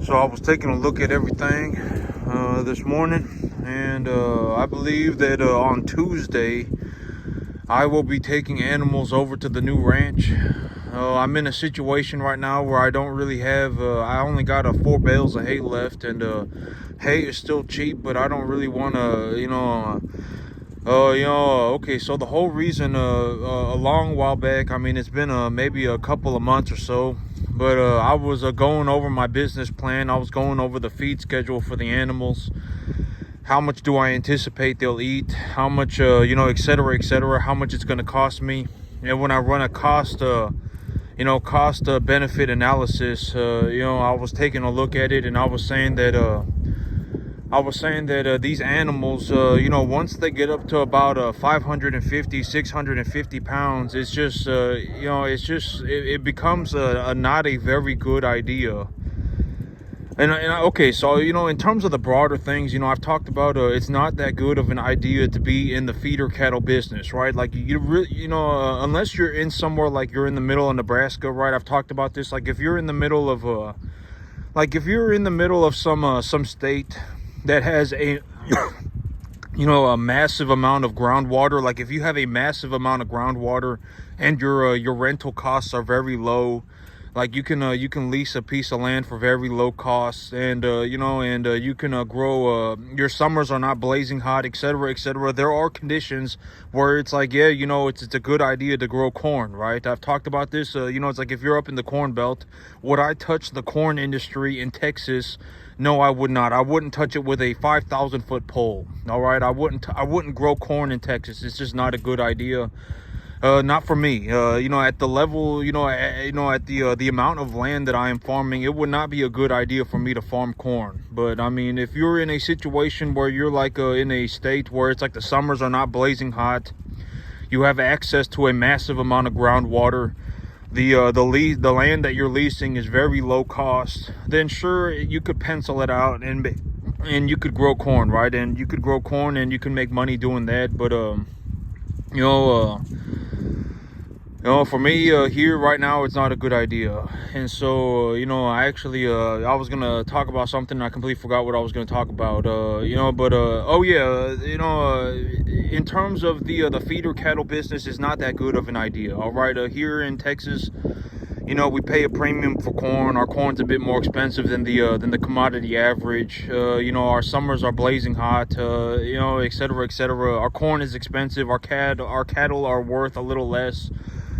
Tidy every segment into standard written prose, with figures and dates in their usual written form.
So I was taking a look at everything this morning, and I believe that on Tuesday I will be taking animals over to the new ranch. I'm in a situation right now where I don't really have, I only got 4 bales of hay left, and hay is still cheap, but I don't really want to, okay, so the whole reason, a long while back, I mean, it's been maybe a couple of months or so, but I was going over my business plan. I was going over the feed schedule for the animals. How much do I anticipate they'll eat? How much, et cetera, how much it's going to cost me. And when I run a cost benefit analysis, I was taking a look at it, and I was saying that, these animals, once they get up to about 550, 650 pounds, it's just, it becomes not a very good idea. Okay, so, in terms of the broader things, I've talked about, it's not that good of an idea to be in the feeder cattle business, right? Like, you really, unless you're in somewhere like you're in the middle of Nebraska, right? I've talked about this. Like, if you're in the middle of, some state that has a a massive amount of groundwater, like if you have a massive amount of groundwater and your rental costs are very low, like you can lease a piece of land for very low costs, and you can grow, your summers are not blazing hot, etc. There are conditions where it's like, yeah, it's a good idea to grow corn, right? I've talked about this. It's like, if you're up in the corn belt, would I touch the corn industry in Texas? No, I would not. I wouldn't touch it with a 5,000-foot pole. All right, I wouldn't grow corn in Texas. It's just not a good idea. Not for me. At the level, at the amount of land that I am farming, it would not be a good idea for me to farm corn. But I mean, if you're in a situation where you're like in a state where it's like the summers are not blazing hot, you have access to a massive amount of groundwater, the land that you're leasing is very low cost, then sure, you could pencil it out and you could grow corn, right? And you could grow corn and you can make money doing that. But for me, here right now, it's not a good idea. And so, I actually, I was gonna talk about something, and I completely forgot what I was gonna talk about. In terms of the feeder cattle business, is not that good of an idea. All right, here in Texas, we pay a premium for corn. Our corn's a bit more expensive than the commodity average. Our summers are blazing hot. Et cetera. Our corn is expensive. Our cattle are worth a little less,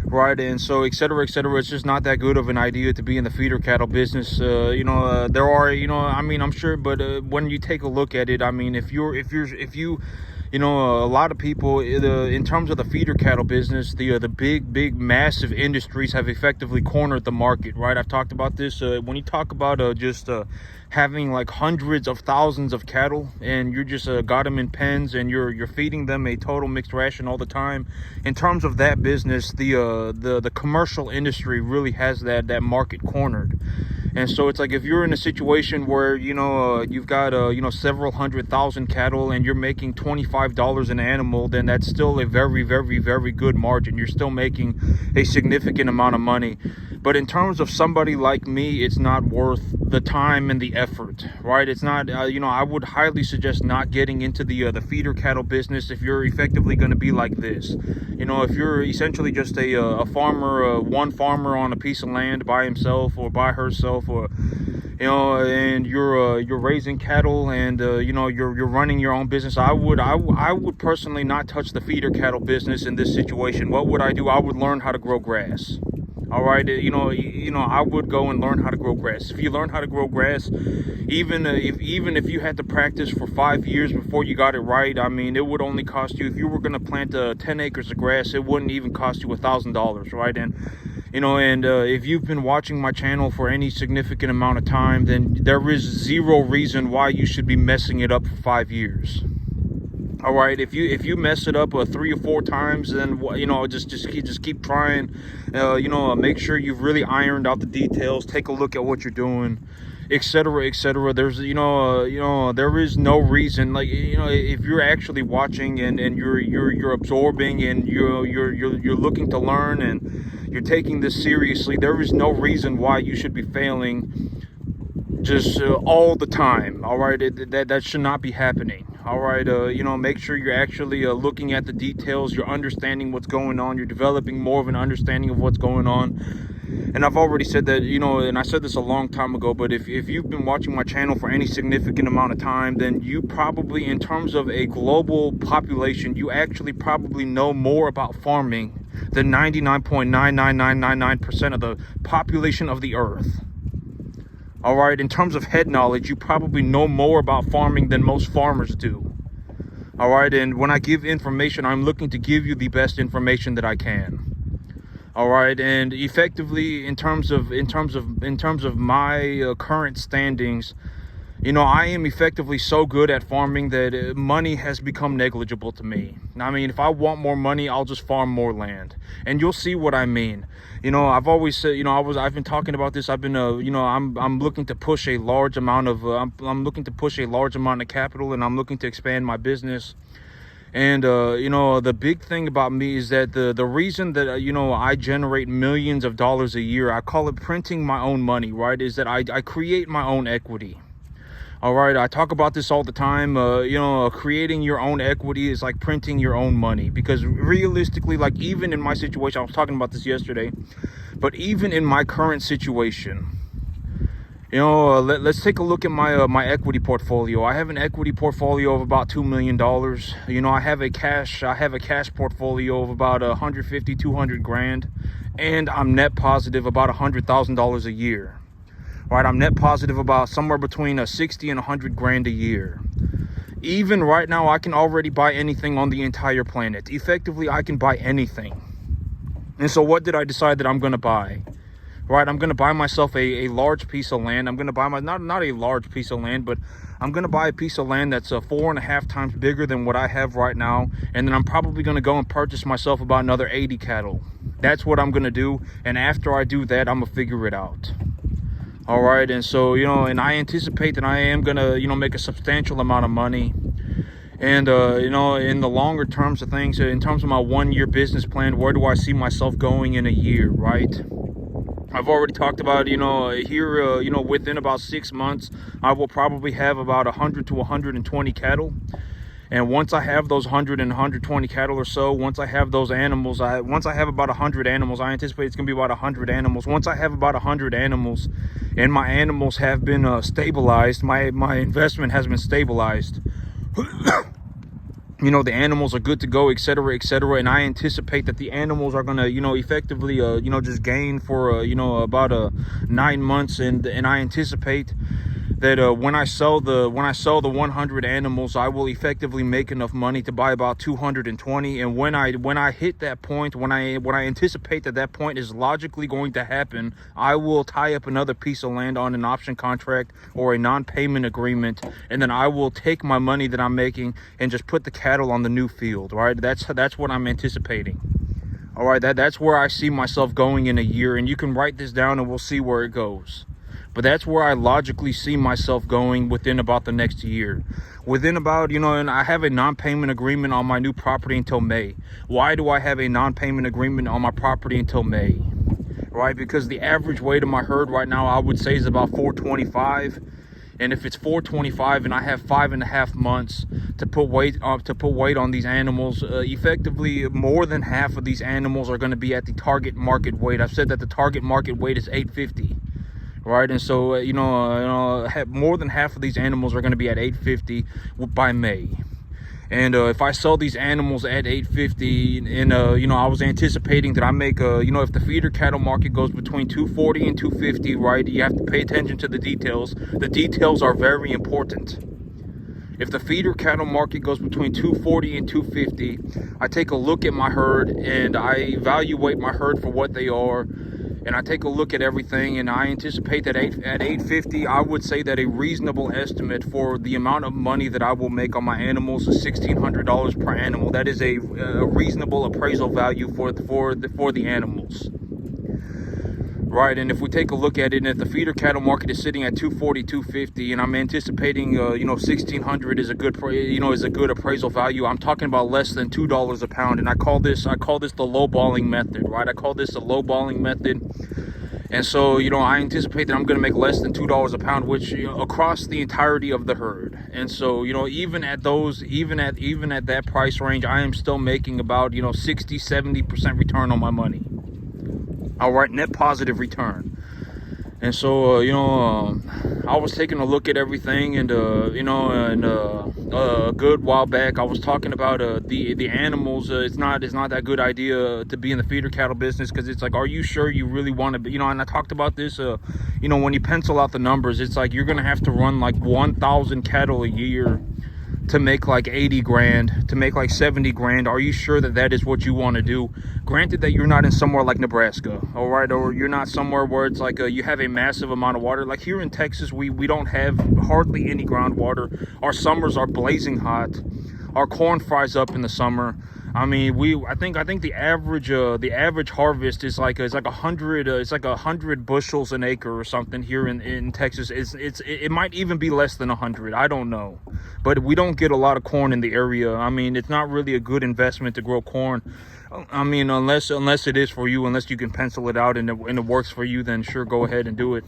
right? And so, et cetera. It's just not that good of an idea to be in the feeder cattle business. There are, I'm sure, but when you take a look at it, I mean, if you a lot of people, in terms of the feeder cattle business, the big, massive industries have effectively cornered the market, right? I've talked about this. When you talk about just having like hundreds of thousands of cattle, and you just got them in pens, and you're feeding them a total mixed ration all the time. In terms of that business, the commercial industry really has that market cornered. And so it's like, if you're in a situation where, you've got, several 100,000 cattle and you're making $25 an animal, then that's still a very, very, very good margin. You're still making a significant amount of money. But in terms of somebody like me, it's not worth the time and the effort, right? It's not, I would highly suggest not getting into the feeder cattle business if you're effectively going to be like this. If you're essentially just a farmer, one farmer on a piece of land by himself or by herself, or and you're raising cattle, and you're running your own business, I would personally not touch the feeder cattle business in this situation. What would I do? I would learn how to grow grass. All right, I would go and learn how to grow grass. If you learn how to grow grass, even if you had to practice for 5 years before you got it right, I mean, it would only cost you, if you were going to plant 10 acres of grass, it wouldn't even cost you $1,000, right? And if you've been watching my channel for any significant amount of time, then there is zero reason why you should be messing it up for 5 years. All right, if you mess it up 3 or 4 times, then just keep trying. Make sure you've really ironed out the details. Take a look at what you're doing, etc. There's there is no reason, like, if you're actually watching and you're absorbing, and you're looking to learn, and you're taking this seriously, there is no reason why you should be failing just all the time. All right, that should not be happening. All right, make sure you're actually looking at the details. You're understanding what's going on. You're developing more of an understanding of what's going on. And I've already said that, and I said this a long time ago, but if you've been watching my channel for any significant amount of time, then you probably, in terms of a global population, you actually probably know more about farming than 99.99999% of the population of the earth. All right, in terms of head knowledge, you probably know more about farming than most farmers do. All right, and when I give information, I'm looking to give you the best information that I can. All right, and effectively, in terms of my current standings, I am effectively so good at farming that money has become negligible to me. I mean, if I want more money, I'll just farm more land, and you'll see what I mean. I've always said, I've been talking about this. I've been, I'm looking to push a large amount of, I'm looking to push a large amount of capital, and I'm looking to expand my business. And, the big thing about me is that the reason that, I generate millions of dollars a year, I call it printing my own money, right? Is that I create my own equity. All right. I talk about this all the time. Creating your own equity is like printing your own money, because realistically, like even in my situation, I was talking about this yesterday, but even in my current situation, let's take a look at my equity portfolio. I have an equity portfolio of about $2 million. I have a cash portfolio of about 150, 200 grand, and I'm net positive about $100,000 a year. Right, I'm net positive about somewhere between 60 and 100 grand a year. Even right now, I can already buy anything on the entire planet. Effectively, I can buy anything. And so what did I decide that I'm going to buy? Right, I'm going to buy myself a large piece of land. I'm going to buy not a large piece of land, but I'm going to buy a piece of land that's 4.5 times bigger than what I have right now. And then I'm probably going to go and purchase myself about another 80 cattle. That's what I'm going to do. And after I do that, I'm going to figure it out. All right, and so, and I anticipate that I am going to, make a substantial amount of money. And, in the longer terms of things, in terms of my 1-year business plan, where do I see myself going in a year, right? I've already talked about, here, within about 6 months, I will probably have about 100 to 120 cattle. And once I have those 100 and 120 cattle or so, once I have those animals, once I have about 100 animals, I anticipate it's going to be about 100 animals. Once I have about 100 animals and my animals have been stabilized, my investment has been stabilized, the animals are good to go, etc., etc. And I anticipate that the animals are going to, effectively, just gain for, about 9 months. And I anticipate that when I sell the 100 animals, I will effectively make enough money to buy about 220. And when I hit that point, when I anticipate that point is logically going to happen, I will tie up another piece of land on an option contract or a non-payment agreement, and then I will take my money that I'm making and just put the cattle on the new field. Right? That's what I'm anticipating. All right, that's where I see myself going in a year, and you can write this down and we'll see where it goes. But that's where I logically see myself going within about the next year. Within about, and I have a non-payment agreement on my new property until May. Why do I have a non-payment agreement on my property until May? Right, because the average weight of my herd right now, I would say, is about 425. And if it's 425 and I have 5.5 months to put weight on these animals, effectively more than half of these animals are going to be at the target market weight. I've said that the target market weight is 850. Right, and so more than half of these animals are going to be at 850 by May. And if I sell these animals at 850, and I was anticipating that I make if the feeder cattle market goes between 240 and 250, right, you have to pay attention to the details. The details are very important. If the feeder cattle market goes between 240 and 250, I take a look at my herd and I evaluate my herd for what they are. And I take a look at everything, and I anticipate that at 850, I would say that a reasonable estimate for the amount of money that I will make on my animals is $1,600 per animal. That is a reasonable appraisal value for the animals. Right, and if we take a look at it, and if the feeder cattle market is sitting at 240, 250, and I'm anticipating, 1,600 is a good, is a good appraisal value. I'm talking about less than $2 a pound, and I call this the lowballing method, right? I call this the lowballing method, And so, I anticipate that I'm going to make less than $2 a pound, which, across the entirety of the herd. And so, even at that price range, I am still making about, 60-70% return on my money. All right, net positive return. And so, I was taking a look at everything, and a good while back, I was talking about the animals. It's not that good idea to be in the feeder cattle business, because it's like, are you sure you really want to be? And I talked about this. When you pencil out the numbers, it's like you're gonna have to run like 1,000 cattle a year to make like 80 grand, to make like 70 grand. Are you sure that is what you want to do? Granted that you're not in somewhere like Nebraska, all right, or you're not somewhere where it's like you have a massive amount of water. Like here in Texas, we don't have hardly any groundwater. Our summers are blazing hot. Our corn fries up in the summer. I mean, I think the average harvest is like 100 bushels an acre or something here in Texas. It might even be less than 100. I don't know, but we don't get a lot of corn in the area. I mean, it's not really a good investment to grow corn. I mean, unless it is for you, unless you can pencil it out and it works for you, then sure, go ahead and do it.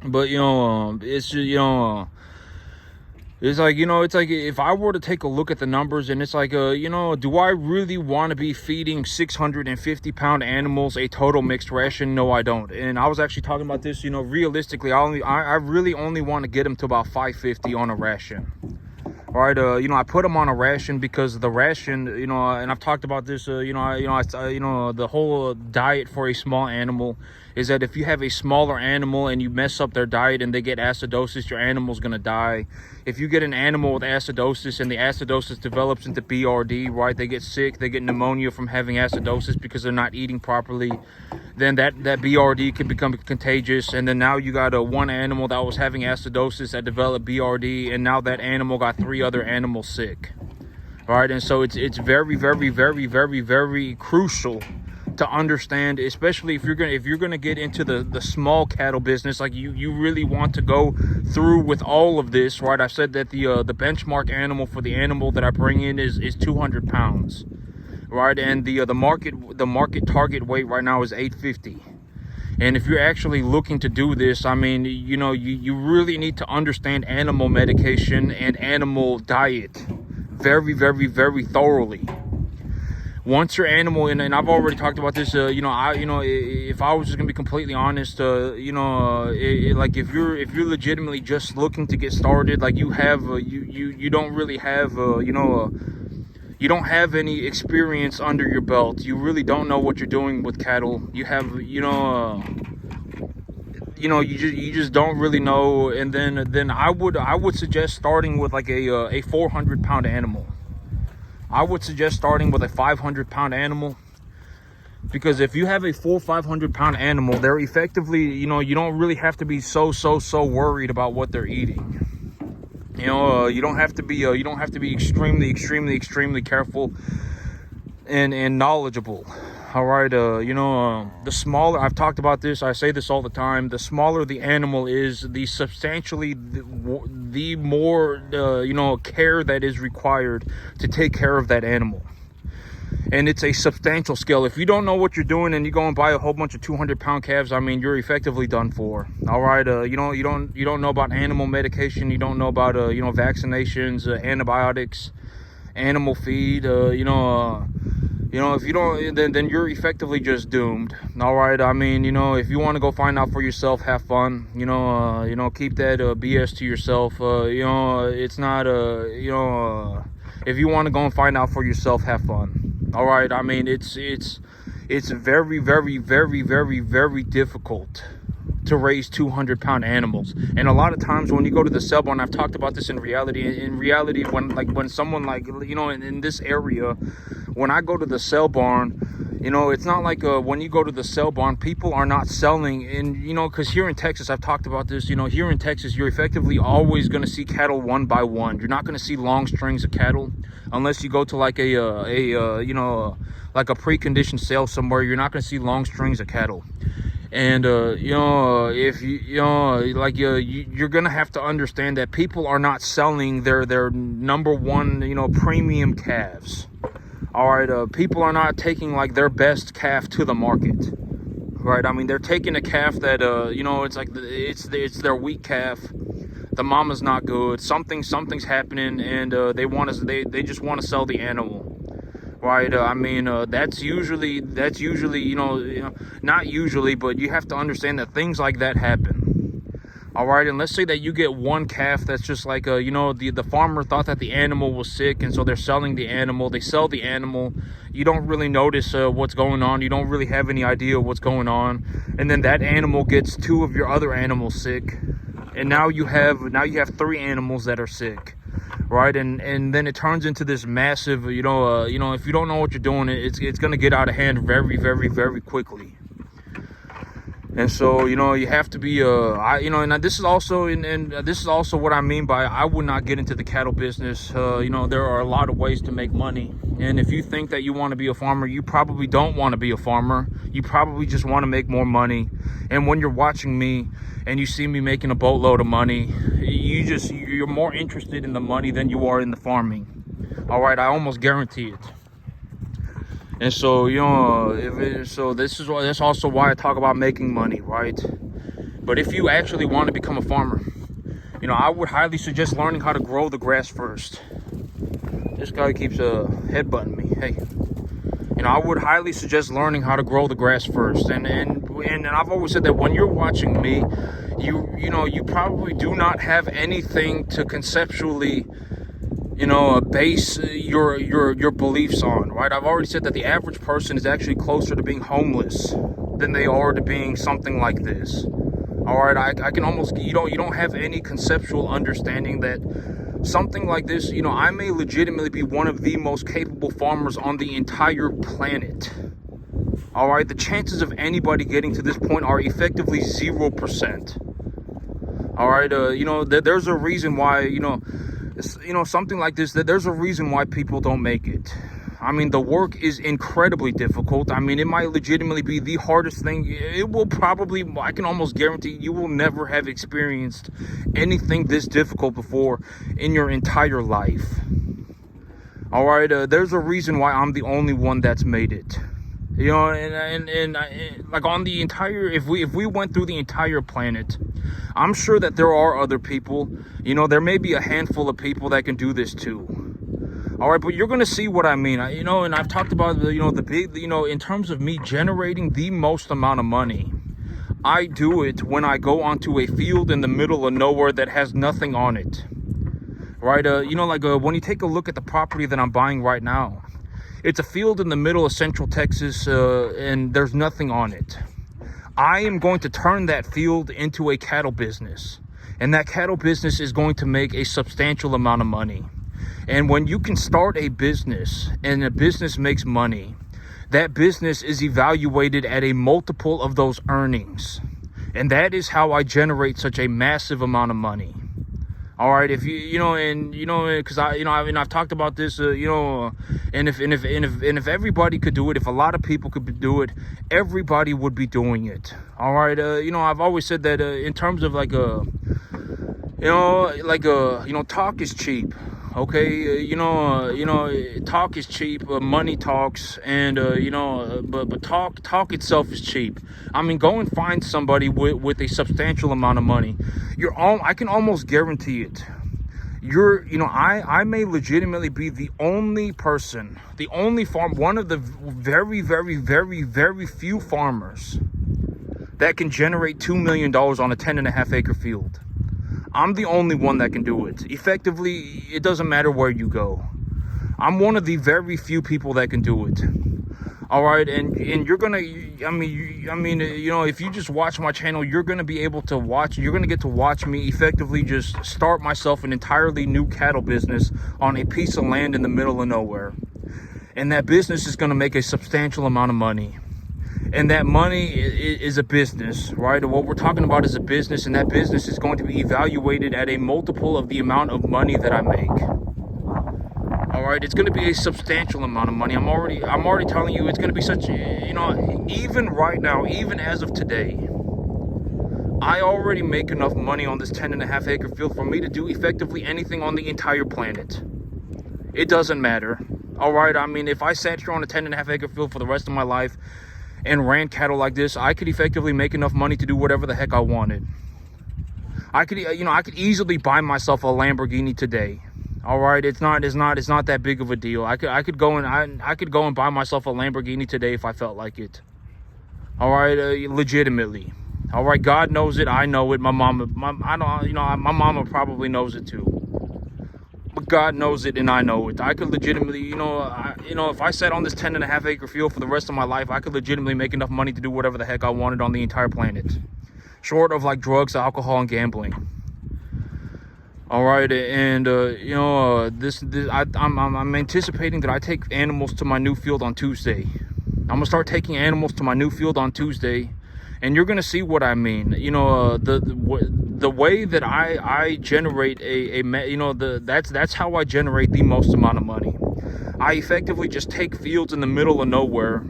But it's just, it's like, if I were to take a look at the numbers, and it's like, do I really want to be feeding 650-pound animals a total mixed ration? No, I don't. And I was actually talking about this, realistically, I really only want to get them to about 550 on a ration. All right, I put them on a ration because the ration, and I've talked about this, the whole diet for a small animal is that if you have a smaller animal and you mess up their diet and they get acidosis, your animal's gonna die. If you get an animal with acidosis and the acidosis develops into BRD, right, they get sick, they get pneumonia from having acidosis because they're not eating properly, then that BRD can become contagious. And then now you got one animal that was having acidosis that developed BRD, and now that animal got 3 other animals sick. All right, and so it's very, very, very, very, very crucial to understand, especially if you're gonna get into the small cattle business, like you really want to go through with all of this, right? I said that the benchmark animal for the animal that I bring in is 200 pounds, right? And the market target weight right now is 850. And if you're actually looking to do this, I mean, you really need to understand animal medication and animal diet very, very, very thoroughly. Once your animal, and I've already talked about this, if I was just gonna be completely honest, like if you're legitimately just looking to get started, like you don't really have, you don't have any experience under your belt. You really don't know what you're doing with cattle. You have, you just don't really know. And then I would suggest starting with like a 400-pound animal. I would suggest starting with a 500-pound animal, because if you have a 500-pound animal, they're effectively, you don't really have to be so worried about what they're eating. You don't have to be extremely careful and knowledgable. All right, the smaller, I've talked about this, I say this all the time, the smaller the animal is, the substantially the more care that is required to take care of that animal. And it's a substantial scale. If you don't know what you're doing and you go and buy a whole bunch of 200-pound calves, I mean, you're effectively done for. All right, you don't know about animal medication, you don't know about vaccinations, antibiotics, animal feed, if you don't, then you're effectively just doomed. All right, I mean, if you want to go find out for yourself, have fun. Keep that BS to yourself. It's not if you want to go and find out for yourself, have fun. All right, I mean, it's very, very, very, very, very difficult to raise 200-pound animals. And a lot of times when you go to the sale barn, I've talked about this in reality, when someone in this area, when I go to the sale barn, it's not like when you go to the sale barn, people are not selling. And because here in Texas, I've talked about this, here in Texas, you're effectively always going to see cattle one by one. You're not going to see long strings of cattle unless you go to like a preconditioned sale somewhere. You're not going to see long strings of cattle. And if you're gonna have to understand that people are not selling their number one premium calves. All right, people are not taking like their best calf to the market. right? I mean, they're taking a calf that it's like it's their weak calf. The mama's not good. Something's happening, and they just want to sell the animal, right? I mean, that's usually not usually, but you have to understand that things like that happen. All right, and let's say that you get one calf that's just like the farmer thought that the animal was sick, and so they're selling the animal. They sell the animal. You don't really notice what's going on. You don't really have any idea what's going on, and then that animal gets 2 of your other animals sick, and now you have 3 animals that are sick, right? And then it turns into this massive, if you don't know what you're doing, it's gonna get out of hand very, very, very quickly. And so, you have to be, and this is also, and this is also what I mean by I would not get into the cattle business. There are a lot of ways to make money. And if you think that you want to be a farmer, you probably don't want to be a farmer. You probably just want to make more money. And when you're watching me and you see me making a boatload of money, you're more interested in the money than you are in the farming. All right, I almost guarantee it. And so, that's also why I talk about making money, right? But if you actually want to become a farmer, I would highly suggest learning how to grow the grass first. This guy keeps headbutting me. Hey, I would highly suggest learning how to grow the grass first. And I've always said that when you're watching me, you probably do not have anything to conceptually base your beliefs on, right? I've already said that the average person is actually closer to being homeless than they are to being something like this. All right, I can almost, you don't have any conceptual understanding that something like this, I may legitimately be one of the most capable farmers on the entire planet. All right, the chances of anybody getting to this point are effectively 0%. All right, there's a reason why, something like this, that there's a reason why people don't make it. I mean, the work is incredibly difficult. I mean, it might legitimately be the hardest thing. It will probably, I can almost guarantee you will never have experienced anything this difficult before in your entire life. All right, there's a reason why I'm the only one that's made it. And like on the entire, if we went through the entire planet, I'm sure that there are other people, there may be a handful of people that can do this too. All right, but you're going to see what I mean. And I've talked about, the big, in terms of me generating the most amount of money, I do it when I go onto a field in the middle of nowhere that has nothing on it. Right? When you take a look at the property that I'm buying right now, it's a field in the middle of Central Texas, and there's nothing on it. I am going to turn that field into a cattle business, and that cattle business is going to make a substantial amount of money. And when you can start a business and a business makes money, that business is evaluated at a multiple of those earnings. And that is how I generate such a massive amount of money. All right, if because I've talked about this, and if everybody could do it, if a lot of people could do it, everybody would be doing it. All right, I've always said that in terms of talk is cheap. Okay, talk is cheap. Money talks, and but talk itself is cheap. I mean, go and find somebody with a substantial amount of money. I can almost guarantee it. I may legitimately be the only person, the only farm, one of the very, very, very, very few farmers that can generate $2 million on a 10.5 acre field. I'm the only one that can do it. Effectively, it doesn't matter where you go. I'm one of the very few people that can do it. All right, and you're gonna, if you just watch my channel, you're gonna be able to watch. You're gonna get to watch me effectively just start myself an entirely new cattle business on a piece of land in the middle of nowhere, and that business is gonna make a substantial amount of money. And that money is a business, right? What we're talking about is a business, and that business is going to be evaluated at a multiple of the amount of money that I make. All right, it's going to be a substantial amount of money. I'm already telling you, it's going to be such, even right now, even as of today, I already make enough money on this 10.5 acre field for me to do effectively anything on the entire planet. It doesn't matter. All right, I mean, if I sat here on a 10.5 acre field for the rest of my life, and ran cattle like this, I could effectively make enough money to do whatever the heck I wanted. I could easily buy myself a Lamborghini today. All right, it's not that big of a deal. I could go and buy myself a Lamborghini today if I felt like it. All right, legitimately. All right, God knows it. I know it. My mama, my mama probably knows it too. But God knows it, and I know it. I could legitimately, if I sat on this 10.5 acre field for the rest of my life, I could legitimately make enough money to do whatever the heck I wanted on the entire planet, short of like drugs, alcohol, and gambling. All right, and I'm anticipating that I take animals to my new field on Tuesday. I'm gonna start taking animals to my new field on Tuesday, and you're gonna see what I mean. The way that I generate that's how I generate the most amount of money. I effectively just take fields in the middle of nowhere.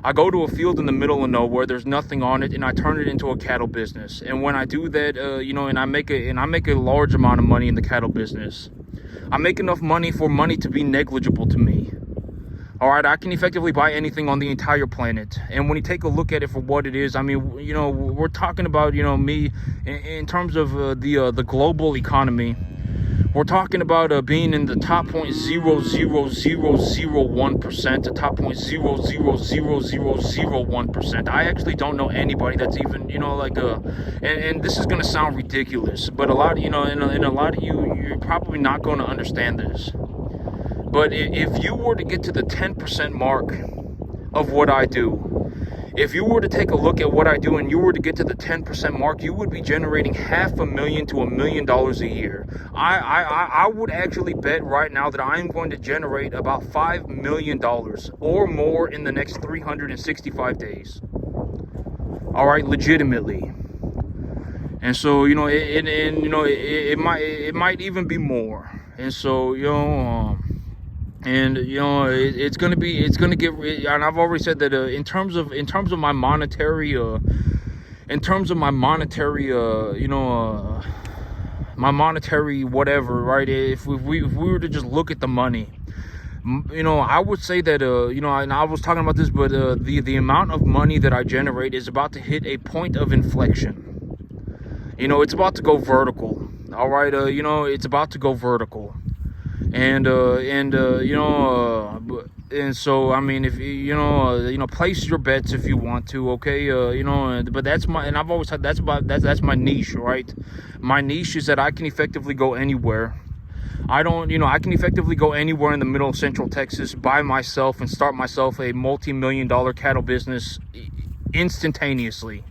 I go to a field in the middle of nowhere, there's nothing on it, and I turn it into a cattle business. And when I do that, and I make a large amount of money in the cattle business, I make enough money for money to be negligible to me. All right, I can effectively buy anything on the entire planet. And when you take a look at it for what it is, I mean, we're talking about, me in terms of the global economy. We're talking about being in the top 0.00001%, the top 0.00001%. I actually don't know anybody that's even, and this is going to sound ridiculous, but a lot, and a lot of you're probably not going to understand this. But if you were to get to the 10% mark of what I do, if you were to take a look at what I do and you were to get to the 10% mark, you would be generating $500,000 to $1 million a year. I would actually bet right now that I'm going to generate about $5 million or more in the next 365 days. All right, legitimately. And so, it might even be more. And so, it's gonna get, and I've already said that in terms of my monetary my monetary whatever, right? If we were to just look at the money, I would say that and I was talking about this, but the amount of money that I generate is about to hit a point of inflection. It's about to go vertical. All right, it's about to go vertical. And so I mean, if place your bets if you want to, okay? But that's my, and I've always said that's my niche, right? My niche is that I can effectively go anywhere. I can effectively go anywhere in the middle of Central Texas by myself and start myself a multi-million-dollar cattle business instantaneously.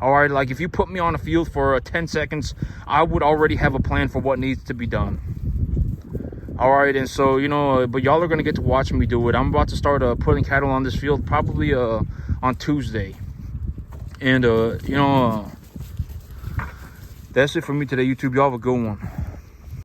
All right, like if you put me on a field for 10 seconds, I would already have a plan for what needs to be done. All right, and so, but y'all are going to get to watch me do it. I'm about to start putting cattle on this field probably on Tuesday. And, that's it for me today, YouTube. Y'all have a good one.